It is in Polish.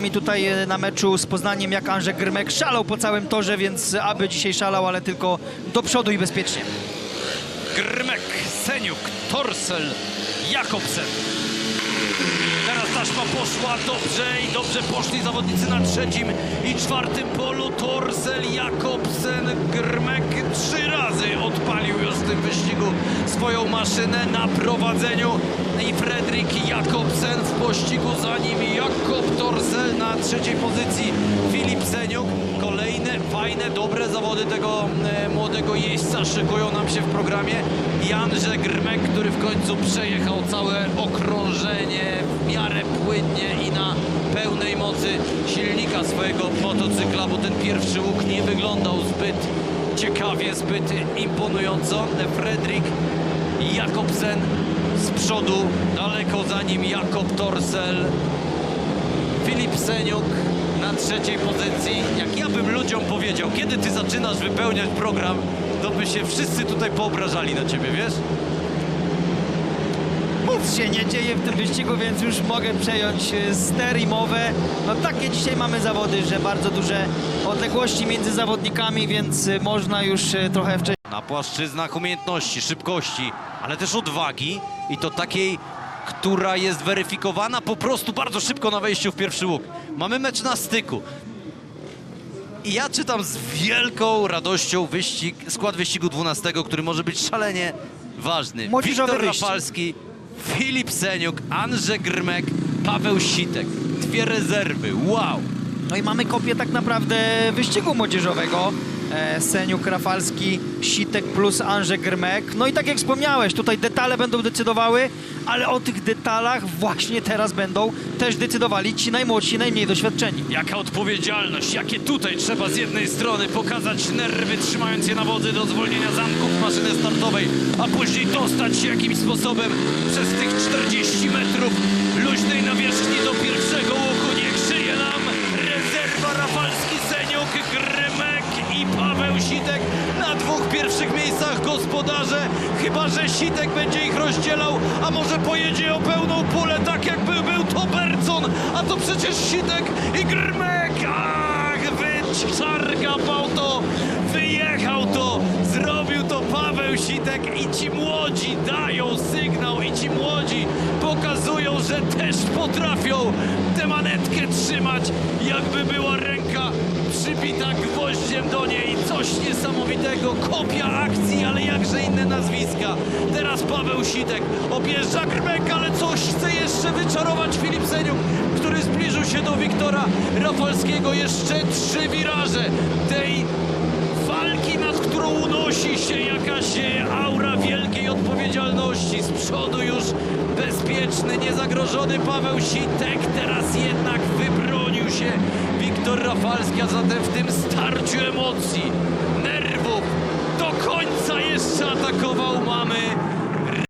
I tutaj na meczu z Poznaniem jak Andrzej Grmek szalał po całym torze, więc aby dzisiaj szalał, ale tylko do przodu i bezpiecznie. Grmek, Seniuk, Torsel, Jakobsen. Teraz taśma poszła dobrze i dobrze poszli zawodnicy na trzecim i czwartym polu. Torsel, Jakobsen, Grmek 3 razy odpalił już w tym wyścigu swoją maszynę na prowadzeniu i Fredrik Jakobsen w pościgu, za nim Jakob Torsel na trzeciej pozycji, Filip Seniuk. Kolejne fajne, dobre zawody tego młodego jeźdźca szykują nam się w programie. Andrzej Grmek, który w końcu przejechał całe okrążenie w miarę płynnie i na pełnej mocy silnika swojego motocykla, bo ten pierwszy łuk nie wyglądał zbyt ciekawie, zbyt imponująco. Fredrik Jakobsen z przodu, daleko za nim Jakob Torsel, Filip Seniuk na trzeciej pozycji. Jak ja bym ludziom powiedział, kiedy ty zaczynasz wypełniać program, to by się wszyscy tutaj poobrażali na ciebie, wiesz? Nic się nie dzieje w tym wyścigu, więc już mogę przejąć ster i mowę. No takie dzisiaj mamy zawody, że bardzo duże odległości między zawodnikami, więc można już trochę wcześniej. Na płaszczyznach umiejętności, szybkości, ale też odwagi i to takiej, która jest weryfikowana po prostu bardzo szybko na wejściu w pierwszy łuk. Mamy mecz na styku. I ja czytam z wielką radością skład wyścigu 12, który może być szalenie ważny. Młodzieżowy Wiktor wyścig. Rafalski, Filip Seniuk, Andrzej Grmek, Paweł Sitek. 2 rezerwy, wow! No i mamy kopię tak naprawdę wyścigu młodzieżowego. Seniuk, Rafalski, Sitek plus Andrzej Grmek. No i tak jak wspomniałeś, tutaj detale będą decydowały, ale o tych detalach właśnie teraz będą też decydowali ci najmłodsi, najmniej doświadczeni. Jaka odpowiedzialność, jakie tutaj trzeba z jednej strony pokazać nerwy, trzymając je na wodzy do zwolnienia zamków maszyny startowej, a później dostać się jakimś sposobem przez tych 40 metrów luźnej nawierzchni do pierwszego łuku. Niech żyje nam rezerwa Rafalski, Seniuk, Grmek i Paweł Sitek na 2 pierwszych miejscach gospodarze. Chyba że Sitek będzie ich rozdzielał, a może pojedzie o pełną pulę, tak jakby był to Bercon, a to przecież Sitek i Grmek. Ach, wyczargapał to, wyjechał to, zrobił to Paweł Sitek i ci młodzi dają sygnał i ci młodzi pokazują, że też potrafią tę manetkę trzymać, jakby była ręka przybita gwoździem do niej. Coś niesamowitego, kopia akcji, ale jakże inne nazwiska. Teraz Paweł Sitek objeżdża Grmek, ale coś chce jeszcze wyczarować Filip Seniuk, który zbliżył się do Wiktora Rafalskiego. Jeszcze 3 wiraże tej walki, nad którą unosi się jakaś aura wielkiej odpowiedzialności. Z przodu już bezpieczny, niezagrożony Paweł Sitek. Teraz jednak wybronił się Wiktor Rafalski, a zatem w tym starciu emocji, nerwów, do końca jeszcze atakował. Mamy